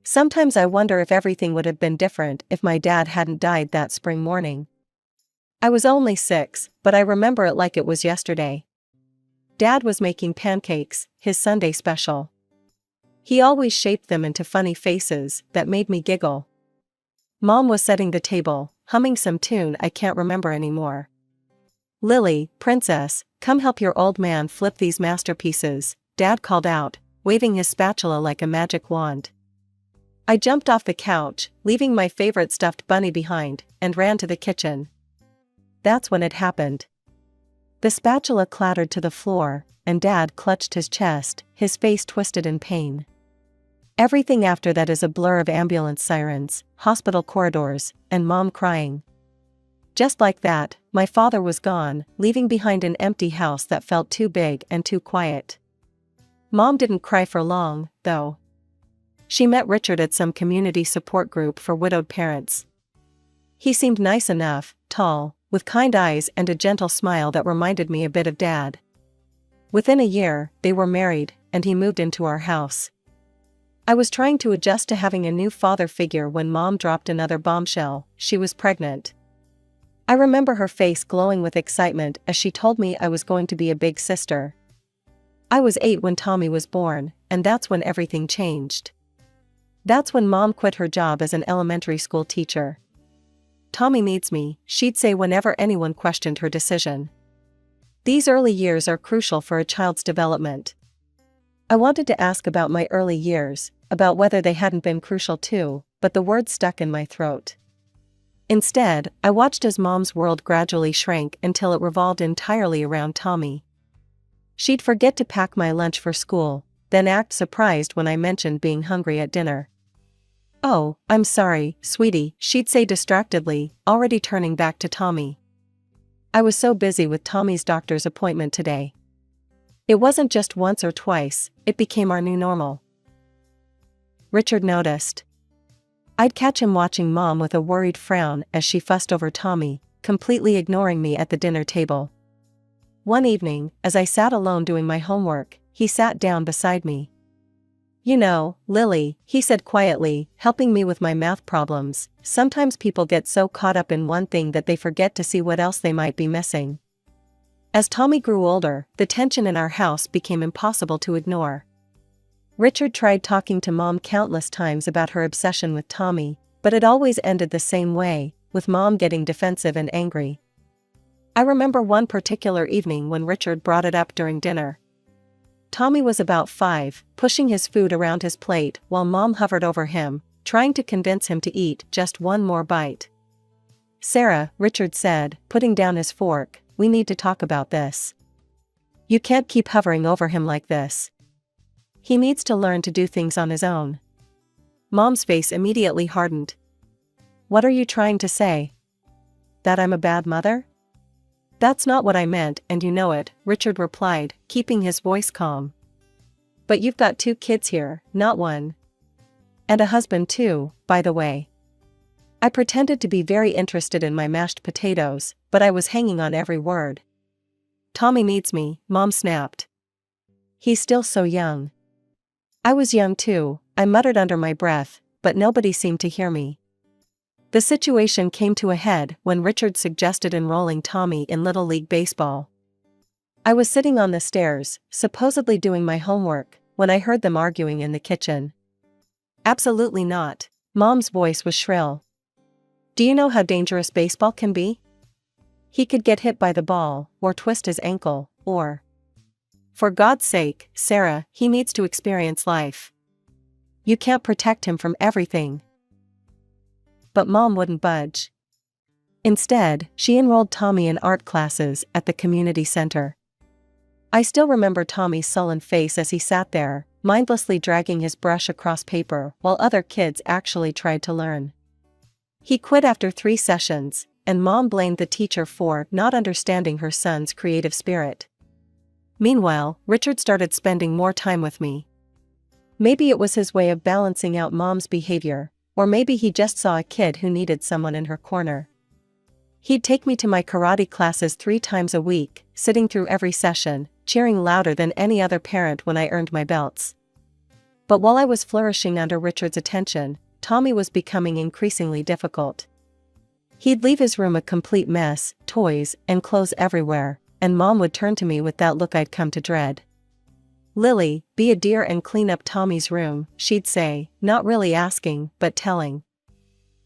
Sometimes I wonder if everything would have been different if my dad hadn't died that spring morning. I was only 6, but I remember it like it was yesterday. Dad was making pancakes, his Sunday special. He always shaped them into funny faces that made me giggle. Mom was setting the table, humming some tune I can't remember anymore. "Lily, princess, come help your old man flip these masterpieces," Dad called out, waving his spatula like a magic wand. I jumped off the couch, leaving my favorite stuffed bunny behind, and ran to the kitchen. That's when it happened. The spatula clattered to the floor, and Dad clutched his chest, his face twisted in pain. Everything after that is a blur of ambulance sirens, hospital corridors, and Mom crying. Just like that, my father was gone, leaving behind an empty house that felt too big and too quiet. Mom didn't cry for long, though. She met Richard at some community support group for widowed parents. He seemed nice enough, tall, with kind eyes and a gentle smile that reminded me a bit of Dad. Within a year, they were married, and he moved into our house. I was trying to adjust to having a new father figure when Mom dropped another bombshell. She was pregnant. I remember her face glowing with excitement as she told me I was going to be a big sister. I was 8 when Tommy was born, and that's when everything changed. That's when Mom quit her job as an elementary school teacher. "Tommy needs me," she'd say whenever anyone questioned her decision. These early years are crucial for a child's development. I wanted to ask about my early years, about whether they hadn't been crucial too, but the words stuck in my throat. Instead, I watched as Mom's world gradually shrank until it revolved entirely around Tommy. She'd forget to pack my lunch for school, then act surprised when I mentioned being hungry at dinner. "Oh, I'm sorry, sweetie," she'd say distractedly, already turning back to Tommy. I was so busy with Tommy's doctor's appointment today. It wasn't just once or twice, it became our new normal. Richard noticed. I'd catch him watching Mom with a worried frown as she fussed over Tommy, completely ignoring me at the dinner table. One evening, as I sat alone doing my homework, he sat down beside me. "You know, Lily," he said quietly, helping me with my math problems, "sometimes people get so caught up in one thing that they forget to see what else they might be missing." As Tommy grew older, the tension in our house became impossible to ignore. Richard tried talking to Mom countless times about her obsession with Tommy, but it always ended the same way, with Mom getting defensive and angry. I remember one particular evening when Richard brought it up during dinner. Tommy was about 5, pushing his food around his plate while Mom hovered over him, trying to convince him to eat just one more bite. "Sarah," Richard said, putting down his fork, "we need to talk about this. You can't keep hovering over him like this. He needs to learn to do things on his own." Mom's face immediately hardened. "What are you trying to say? That I'm a bad mother?" "That's not what I meant, and you know it," Richard replied, keeping his voice calm. "But you've got 2 kids here, not 1. And a husband too, by the way." I pretended to be very interested in my mashed potatoes, but I was hanging on every word. "Tommy needs me," Mom snapped. "He's still so young." I was young too, I muttered under my breath, but nobody seemed to hear me. The situation came to a head when Richard suggested enrolling Tommy in Little League Baseball. I was sitting on the stairs, supposedly doing my homework, when I heard them arguing in the kitchen. "Absolutely not." Mom's voice was shrill. "Do you know how dangerous baseball can be? He could get hit by the ball, or twist his ankle, or... For God's sake, Sarah, he needs to experience life. You can't protect him from everything." But Mom wouldn't budge. Instead, she enrolled Tommy in art classes at the community center. I still remember Tommy's sullen face as he sat there, mindlessly dragging his brush across paper while other kids actually tried to learn. He quit after 3 sessions, and Mom blamed the teacher for not understanding her son's creative spirit. Meanwhile, Richard started spending more time with me. Maybe it was his way of balancing out Mom's behavior, or maybe he just saw a kid who needed someone in her corner. He'd take me to my karate classes 3 times a week, sitting through every session, cheering louder than any other parent when I earned my belts. But while I was flourishing under Richard's attention, Tommy was becoming increasingly difficult. He'd leave his room a complete mess, toys and clothes everywhere, and Mom would turn to me with that look I'd come to dread. "Lily, be a dear and clean up Tommy's room," she'd say, not really asking, but telling.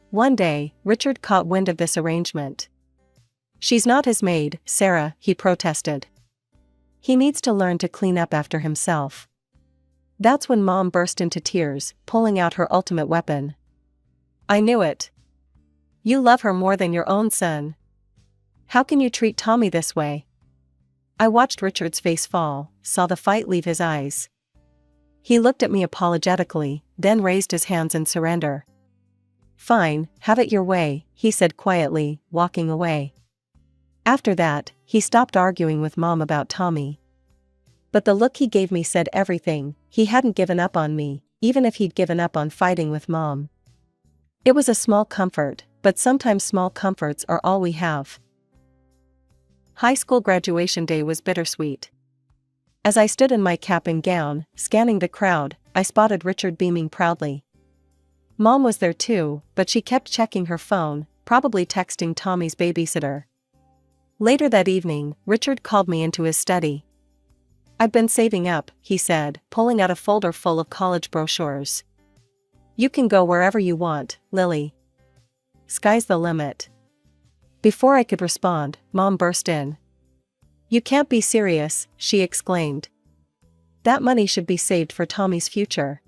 One day, Richard caught wind of this arrangement. "She's not his maid, Sarah," he protested. "He needs to learn to clean up after himself." That's when Mom burst into tears, pulling out her ultimate weapon. "I knew it. You love her more than your own son. How can you treat Tommy this way?" I watched Richard's face fall, saw the fight leave his eyes. He looked at me apologetically, then raised his hands in surrender. "Fine, have it your way," he said quietly, walking away. After that, he stopped arguing with Mom about Tommy. But the look he gave me said everything. He hadn't given up on me, even if he'd given up on fighting with Mom. It was a small comfort, but sometimes small comforts are all we have. High school graduation day was bittersweet. As I stood in my cap and gown, scanning the crowd, I spotted Richard beaming proudly. Mom was there too, but she kept checking her phone, probably texting Tommy's babysitter. Later that evening, Richard called me into his study. "I've been saving up," he said, pulling out a folder full of college brochures. "You can go wherever you want, Lily. Sky's the limit." Before I could respond, Mom burst in. "You can't be serious," she exclaimed. "That money should be saved for Tommy's future.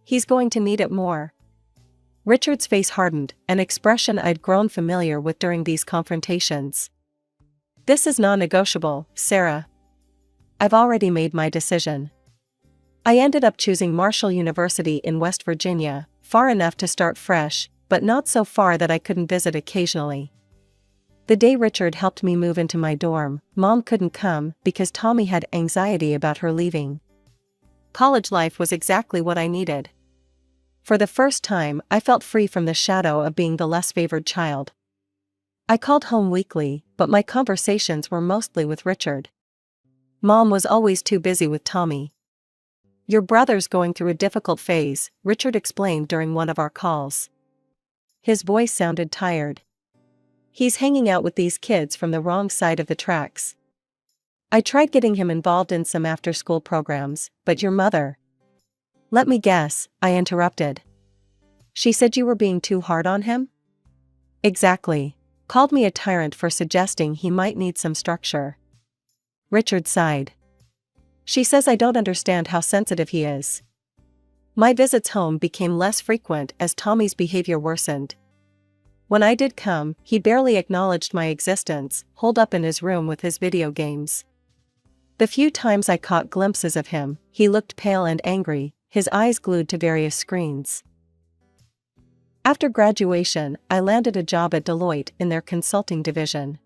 He's going to need it more." Richard's face hardened, an expression I'd grown familiar with during these confrontations. "This is non-negotiable, Sarah. I've already made my decision." I ended up choosing Marshall University in West Virginia, far enough to start fresh, but not so far that I couldn't visit occasionally. The day Richard helped me move into my dorm, Mom couldn't come because Tommy had anxiety about her leaving. College life was exactly what I needed. For the first time, I felt free from the shadow of being the less favored child. I called home weekly, but my conversations were mostly with Richard. Mom was always too busy with Tommy. "Your brother's going through a difficult phase," Richard explained during one of our calls. His voice sounded tired. "He's hanging out with these kids from the wrong side of the tracks. I tried getting him involved in some after-school programs, but your mother—" "Let me guess," I interrupted. "She said you were being too hard on him?" "Exactly. Called me a tyrant for suggesting he might need some structure." Richard sighed. "She says I don't understand how sensitive he is." My visits home became less frequent as Tommy's behavior worsened. When I did come, he barely acknowledged my existence, holed up in his room with his video games. The few times I caught glimpses of him, he looked pale and angry, his eyes glued to various screens. After graduation, I landed a job at Deloitte in their consulting division.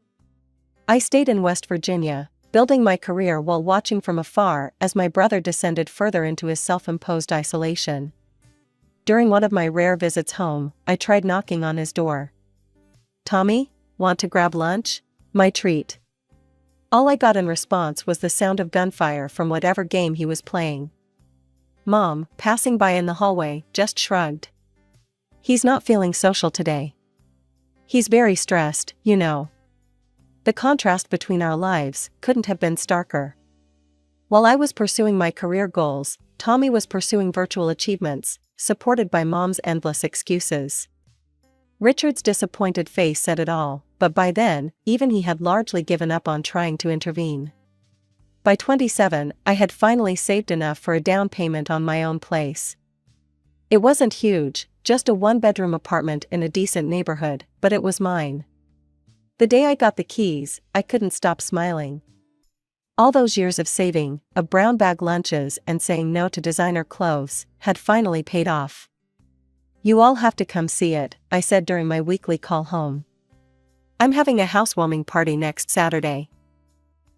I stayed in West Virginia, building my career while watching from afar as my brother descended further into his self-imposed isolation. During one of my rare visits home, I tried knocking on his door. "Tommy, want to grab lunch? My treat." All I got in response was the sound of gunfire from whatever game he was playing. Mom, passing by in the hallway, just shrugged. "He's not feeling social today. He's very stressed, you know." The contrast between our lives couldn't have been starker. While I was pursuing my career goals, Tommy was pursuing virtual achievements, supported by Mom's endless excuses. Richard's disappointed face said it all, but by then, even he had largely given up on trying to intervene. By 27, I had finally saved enough for a down payment on my own place. It wasn't huge, just a one-bedroom apartment in a decent neighborhood, but it was mine. The day I got the keys, I couldn't stop smiling. All those years of saving, of brown bag lunches and saying no to designer clothes, had finally paid off. "You all have to come see it," I said during my weekly call home. "I'm having a housewarming party next Saturday.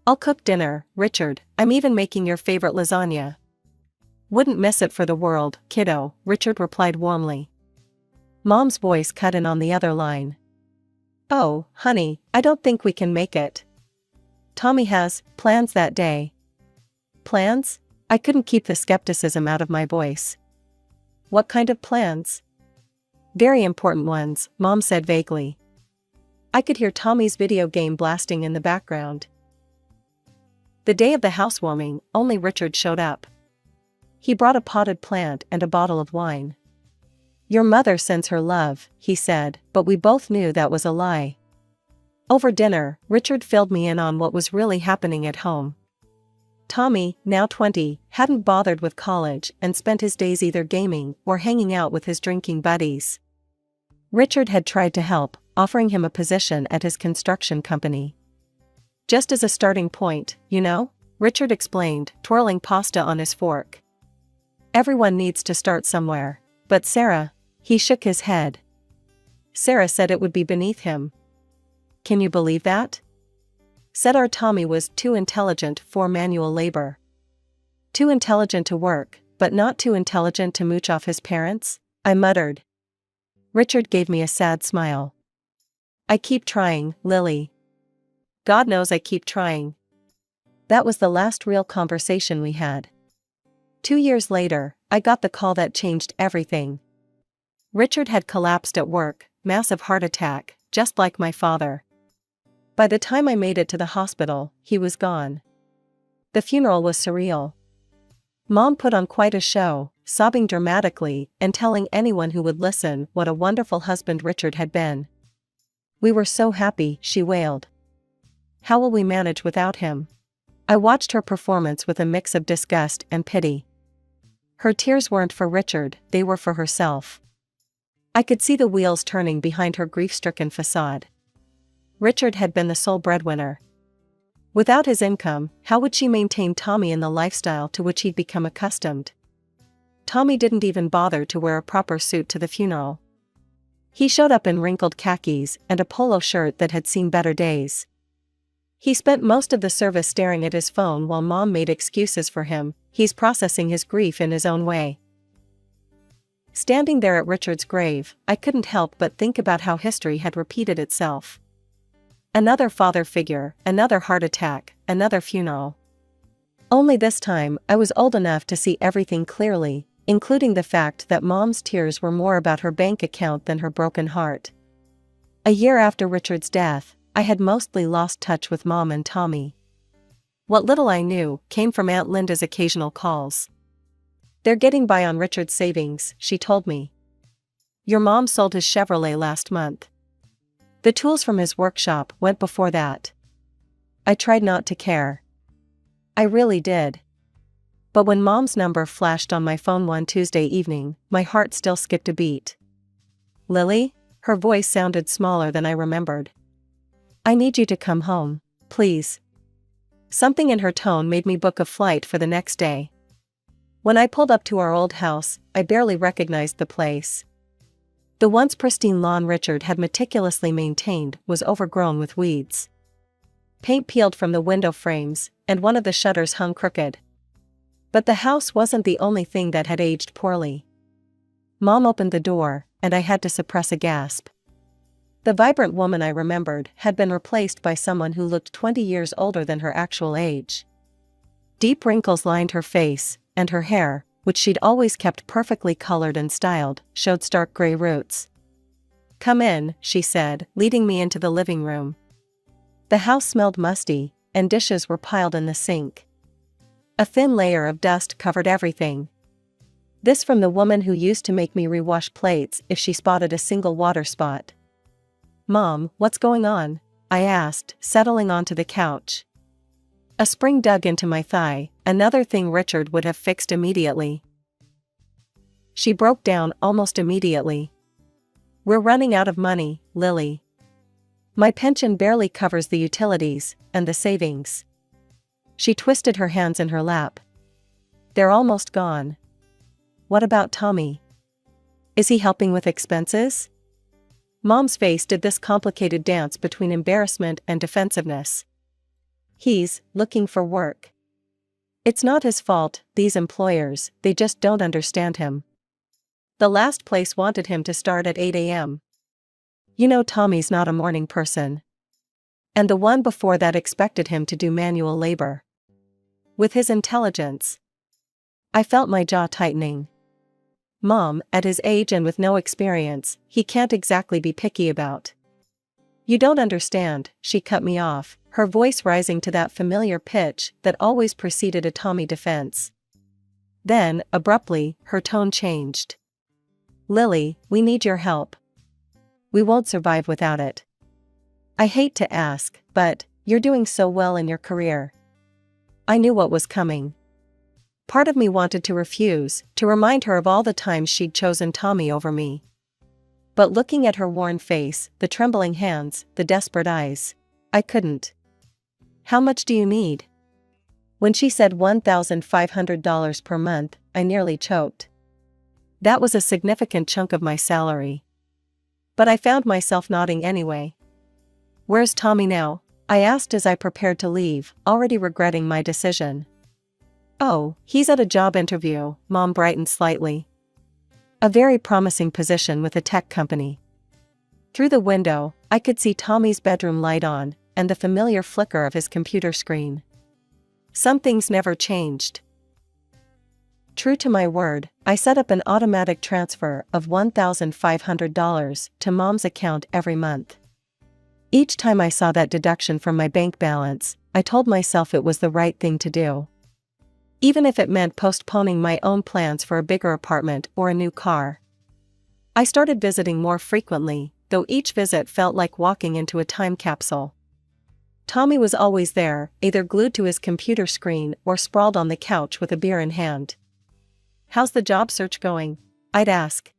I'll cook dinner, Richard, I'm even making your favorite lasagna." "Wouldn't miss it for the world, kiddo," Richard replied warmly. Mom's voice cut in on the other line. "Oh, honey, I don't think we can make it. Tommy has plans that day." "Plans?" I couldn't keep the skepticism out of my voice. What kind of plans? Very important ones, Mom said vaguely. I could hear Tommy's video game blasting in the background. The day of the housewarming, only Richard showed up. He brought a potted plant and a bottle of wine. Your mother sends her love, he said, but we both knew that was a lie. Over dinner, Richard filled me in on what was really happening at home. Tommy, now 20, hadn't bothered with college and spent his days either gaming or hanging out with his drinking buddies. Richard had tried to help, offering him a position at his construction company. Just as a starting point, you know, Richard explained, twirling pasta on his fork. Everyone needs to start somewhere. But Sarah, he shook his head. Sarah said it would be beneath him. Can you believe that? Said our Tommy was too intelligent for manual labor. Too intelligent to work, but not too intelligent to mooch off his parents? I muttered. Richard gave me a sad smile. I keep trying, Lily. God knows I keep trying. That was the last real conversation we had. 2 years later, I got the call that changed everything. Richard had collapsed at work, massive heart attack, just like my father. By the time I made it to the hospital, he was gone. The funeral was surreal. Mom put on quite a show, sobbing dramatically and telling anyone who would listen what a wonderful husband Richard had been. We were so happy, she wailed. How will we manage without him? I watched her performance with a mix of disgust and pity. Her tears weren't for Richard, they were for herself. I could see the wheels turning behind her grief-stricken facade. Richard had been the sole breadwinner. Without his income, how would she maintain Tommy in the lifestyle to which he'd become accustomed? Tommy didn't even bother to wear a proper suit to the funeral. He showed up in wrinkled khakis and a polo shirt that had seen better days. He spent most of the service staring at his phone while Mom made excuses for him. He's processing his grief in his own way. Standing there at Richard's grave, I couldn't help but think about how history had repeated itself. Another father figure, another heart attack, another funeral. Only this time, I was old enough to see everything clearly, including the fact that Mom's tears were more about her bank account than her broken heart. A year after Richard's death, I had mostly lost touch with Mom and Tommy. What little I knew came from Aunt Linda's occasional calls. They're getting by on Richard's savings, she told me. Your mom sold his Chevrolet last month. The tools from his workshop went before that. I tried not to care. I really did. But when Mom's number flashed on my phone one Tuesday evening, my heart still skipped a beat. Lily? Her voice sounded smaller than I remembered. I need you to come home, please. Something in her tone made me book a flight for the next day. When I pulled up to our old house, I barely recognized the place. The once pristine lawn Richard had meticulously maintained was overgrown with weeds. Paint peeled from the window frames, and one of the shutters hung crooked. But the house wasn't the only thing that had aged poorly. Mom opened the door, and I had to suppress a gasp. The vibrant woman I remembered had been replaced by someone who looked 20 years older than her actual age. Deep wrinkles lined her face, and her hair, which she'd always kept perfectly colored and styled, showed stark gray roots. Come in, she said, leading me into the living room. The house smelled musty, and dishes were piled in the sink. A thin layer of dust covered everything. This from the woman who used to make me rewash plates if she spotted a single water spot. Mom, what's going on? I asked, settling onto the couch. A spring dug into my thigh, another thing Richard would have fixed immediately. She broke down almost immediately. We're running out of money, Lily. My pension barely covers the utilities, and the savings. She twisted her hands in her lap. They're almost gone. What about Tommy? Is he helping with expenses? Mom's face did this complicated dance between embarrassment and defensiveness. He's looking for work. It's not his fault, these employers, they just don't understand him. The last place wanted him to start at 8 a.m. You know Tommy's not a morning person. And the one before that expected him to do manual labor. With his intelligence, I felt my jaw tightening. Mom, at his age and with no experience, he can't exactly be picky about. You don't understand, she cut me off, her voice rising to that familiar pitch that always preceded a Tommy defense. Then, abruptly, her tone changed. Lily, we need your help. We won't survive without it. I hate to ask, but you're doing so well in your career. I knew what was coming. Part of me wanted to refuse, to remind her of all the times she'd chosen Tommy over me. But looking at her worn face, the trembling hands, the desperate eyes, I couldn't. How much do you need? When she said $1,500 per month, I nearly choked. That was a significant chunk of my salary. But I found myself nodding anyway. Where's Tommy now? I asked as I prepared to leave, already regretting my decision. Oh, he's at a job interview, Mom brightened slightly. A very promising position with a tech company. Through the window, I could see Tommy's bedroom light on, and the familiar flicker of his computer screen. Some things never changed. True to my word, I set up an automatic transfer of $1,500 to Mom's account every month. Each time I saw that deduction from my bank balance, I told myself it was the right thing to do. Even if it meant postponing my own plans for a bigger apartment or a new car. I started visiting more frequently, though each visit felt like walking into a time capsule. Tommy was always there, either glued to his computer screen or sprawled on the couch with a beer in hand. How's the job search going? I'd ask.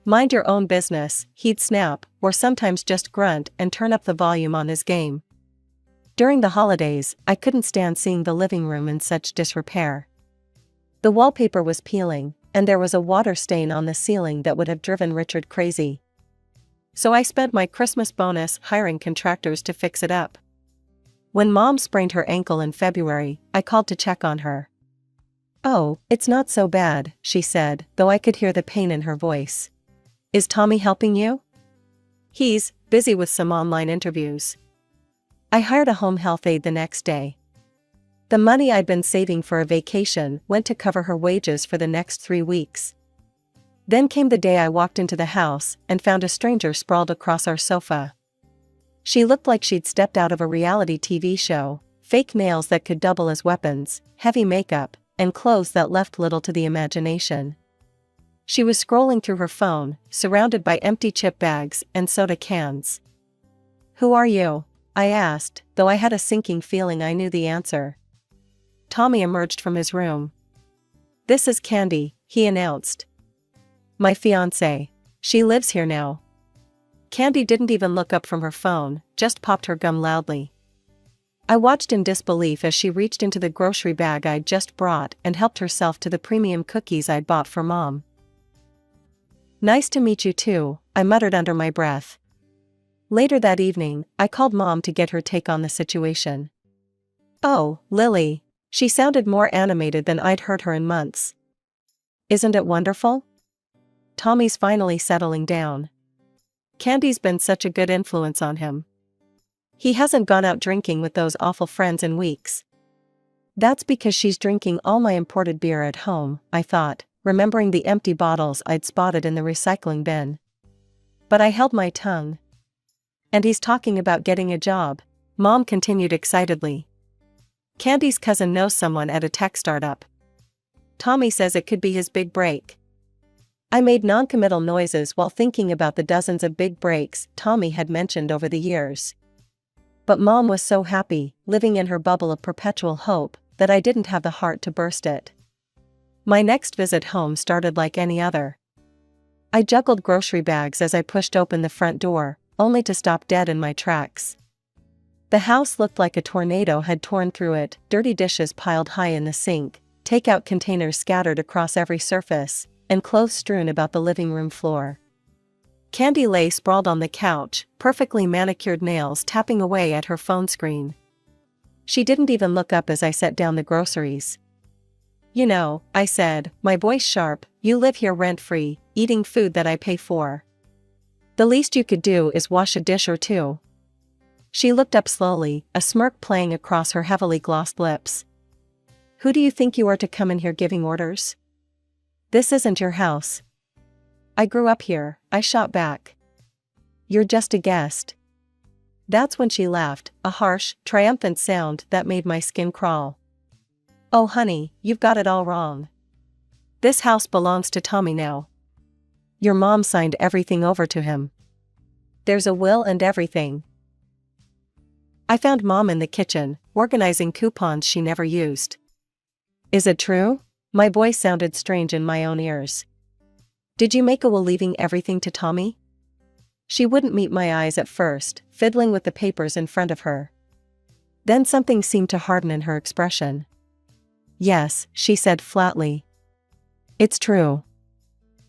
Mind your own business, he'd snap, or sometimes just grunt and turn up the volume on his game. During the holidays, I couldn't stand seeing the living room in such disrepair. The wallpaper was peeling, and there was a water stain on the ceiling that would have driven Richard crazy. So I spent my Christmas bonus hiring contractors to fix it up. When Mom sprained her ankle in February, I called to check on her. Oh, it's not so bad, she said, though I could hear the pain in her voice. Is Tommy helping you? He's busy with some online interviews. I hired a home health aide the next day. The money I'd been saving for a vacation went to cover her wages for the next 3 weeks. Then came the day I walked into the house and found a stranger sprawled across our sofa. She looked like she'd stepped out of a reality TV show, fake nails that could double as weapons, heavy makeup, and clothes that left little to the imagination. She was scrolling through her phone, surrounded by empty chip bags and soda cans. Who are you? I asked, though I had a sinking feeling I knew the answer. Tommy emerged from his room. This is Candy, he announced. My fiancée. She lives here now. Candy didn't even look up from her phone, just popped her gum loudly. I watched in disbelief as she reached into the grocery bag I'd just brought and helped herself to the premium cookies I'd bought for Mom. Nice to meet you too, I muttered under my breath. Later that evening, I called Mom to get her take on the situation. Oh, Lily. She sounded more animated than I'd heard her in months. Isn't it wonderful? Tommy's finally settling down. Candy's been such a good influence on him. He hasn't gone out drinking with those awful friends in weeks. That's because she's drinking all my imported beer at home, I thought, remembering the empty bottles I'd spotted in the recycling bin. But I held my tongue. And he's talking about getting a job, Mom continued excitedly. Candy's cousin knows someone at a tech startup. Tommy says it could be his big break. I made non-committal noises while thinking about the dozens of big breaks Tommy had mentioned over the years. But Mom was so happy, living in her bubble of perpetual hope, that I didn't have the heart to burst it. My next visit home started like any other. I juggled grocery bags as I pushed open the front door, only to stop dead in my tracks. The house looked like a tornado had torn through it, dirty dishes piled high in the sink, takeout containers scattered across every surface, and clothes strewn about the living room floor. Candy lay sprawled on the couch, perfectly manicured nails tapping away at her phone screen. She didn't even look up as I set down the groceries. You know, I said, my voice sharp, you live here rent-free, eating food that I pay for. The least you could do is wash a dish or two. She looked up slowly, a smirk playing across her heavily glossed lips. Who do you think you are to come in here giving orders? This isn't your house. I grew up here, I shot back. You're just a guest. That's when she laughed, a harsh, triumphant sound that made my skin crawl. Oh honey, you've got it all wrong. This house belongs to Tommy now. Your mom signed everything over to him. There's a will and everything. I found Mom in the kitchen, organizing coupons she never used. Is it true? My voice sounded strange in my own ears. Did you make a will leaving everything to Tommy? She wouldn't meet my eyes at first, fiddling with the papers in front of her. Then something seemed to harden in her expression. Yes, she said flatly. It's true.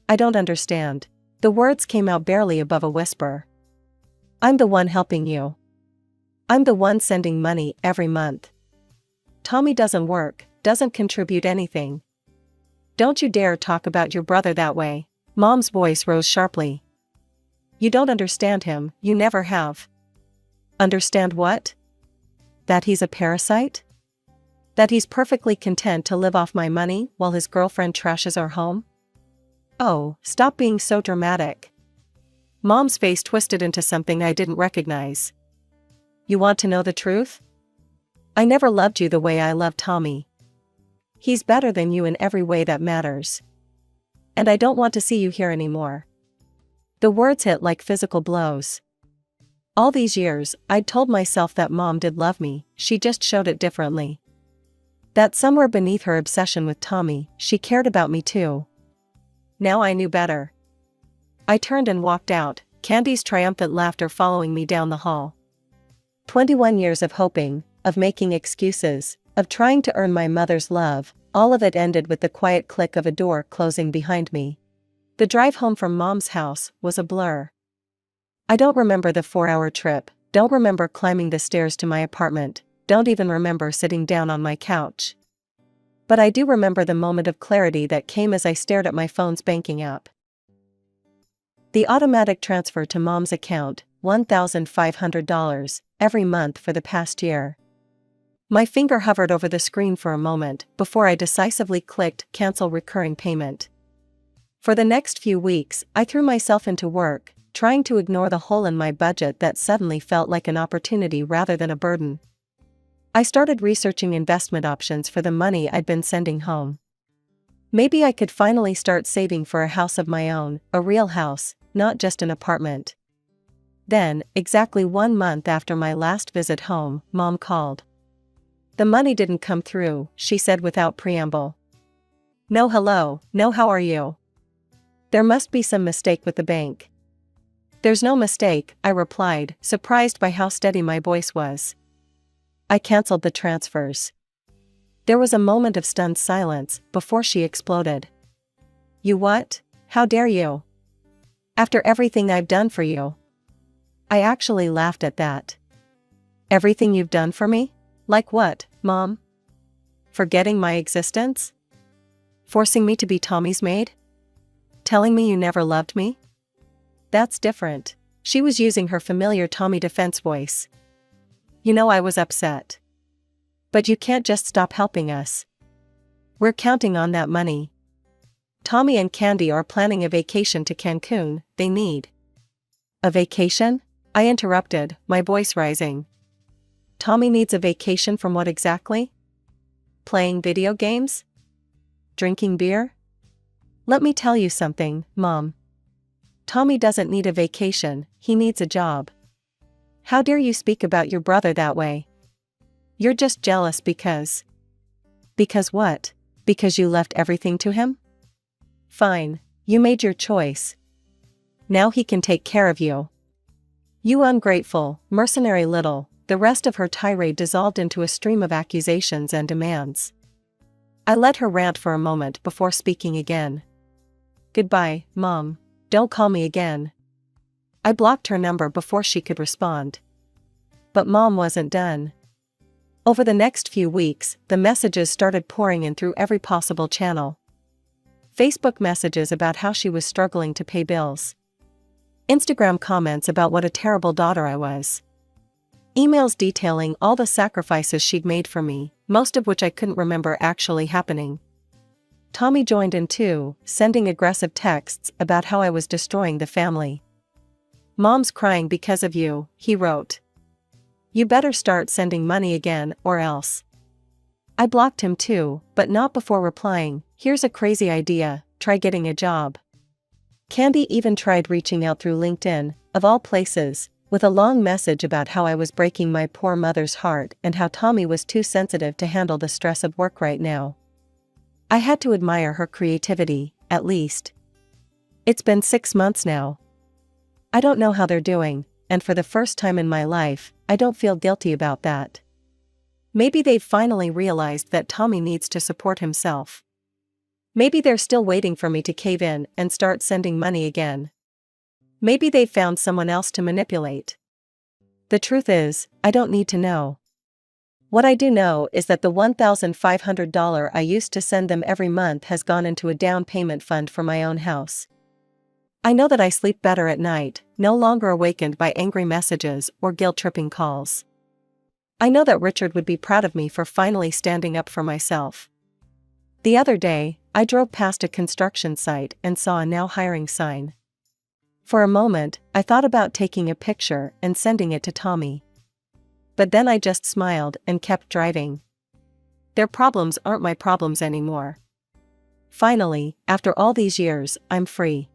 I don't understand. The words came out barely above a whisper. I'm the one helping you. I'm the one sending money every month. Tommy doesn't work, doesn't contribute anything. Don't you dare talk about your brother that way. Mom's voice rose sharply. You don't understand him, you never have. Understand what? That he's a parasite? That he's perfectly content to live off my money while his girlfriend trashes our home? Oh, stop being so dramatic. Mom's face twisted into something I didn't recognize. You want to know the truth? I never loved you the way I love Tommy. He's better than you in every way that matters. And I don't want to see you here anymore. The words hit like physical blows. All these years, I'd told myself that Mom did love me, she just showed it differently. That somewhere beneath her obsession with Tommy, she cared about me too. Now I knew better. I turned and walked out, Candy's triumphant laughter following me down the hall. 21 years of hoping, of making excuses, of trying to earn my mother's love, all of it ended with the quiet click of a door closing behind me. The drive home from Mom's house was a blur. I don't remember the 4-hour trip, don't remember climbing the stairs to my apartment, don't even remember sitting down on my couch. But I do remember the moment of clarity that came as I stared at my phone's banking app. The automatic transfer to Mom's account, $1,500, every month for the past year. My finger hovered over the screen for a moment before I decisively clicked Cancel Recurring Payment. For the next few weeks, I threw myself into work, trying to ignore the hole in my budget that suddenly felt like an opportunity rather than a burden. I started researching investment options for the money I'd been sending home. Maybe I could finally start saving for a house of my own, a real house, not just an apartment. Then, exactly 1 month after my last visit home, Mom called. The money didn't come through, she said without preamble. No hello, no how are you? There must be some mistake with the bank. There's no mistake, I replied, surprised by how steady my voice was. I canceled the transfers. There was a moment of stunned silence before she exploded. You what? How dare you? After everything I've done for you. I actually laughed at that. Everything you've done for me? Like what, Mom? Forgetting my existence? Forcing me to be Tommy's maid? Telling me you never loved me? That's different. She was using her familiar Tommy defense voice. You know I was upset. But you can't just stop helping us. We're counting on that money. Tommy and Candy are planning a vacation to Cancun, they need. A vacation? I interrupted, my voice rising. Tommy needs a vacation from what exactly? Playing video games? Drinking beer? Let me tell you something, Mom. Tommy doesn't need a vacation, he needs a job. How dare you speak about your brother that way? You're just jealous because... Because what? Because you left everything to him? Fine, you made your choice. Now he can take care of you. You ungrateful, mercenary little... The rest of her tirade dissolved into a stream of accusations and demands. I let her rant for a moment before speaking again. Goodbye, Mom. Don't call me again. I blocked her number before she could respond. But Mom wasn't done. Over the next few weeks, the messages started pouring in through every possible channel. Facebook messages about how she was struggling to pay bills. Instagram comments about what a terrible daughter I was. Emails detailing all the sacrifices she'd made for me, most of which I couldn't remember actually happening. Tommy joined in too, sending aggressive texts about how I was destroying the family. "Mom's crying because of you," he wrote. "You better start sending money again, or else." I blocked him too, but not before replying, "Here's a crazy idea, try getting a job." Candy even tried reaching out through LinkedIn, of all places, with a long message about how I was breaking my poor mother's heart and how Tommy was too sensitive to handle the stress of work right now. I had to admire her creativity, at least. It's been 6 months now. I don't know how they're doing, and for the first time in my life, I don't feel guilty about that. Maybe they've finally realized that Tommy needs to support himself. Maybe they're still waiting for me to cave in and start sending money again. Maybe they've found someone else to manipulate. The truth is, I don't need to know. What I do know is that the $1,500 I used to send them every month has gone into a down payment fund for my own house. I know that I sleep better at night, no longer awakened by angry messages or guilt-tripping calls. I know that Richard would be proud of me for finally standing up for myself. The other day, I drove past a construction site and saw a "now hiring" sign. For a moment, I thought about taking a picture and sending it to Tommy. But then I just smiled and kept driving. Their problems aren't my problems anymore. Finally, after all these years, I'm free.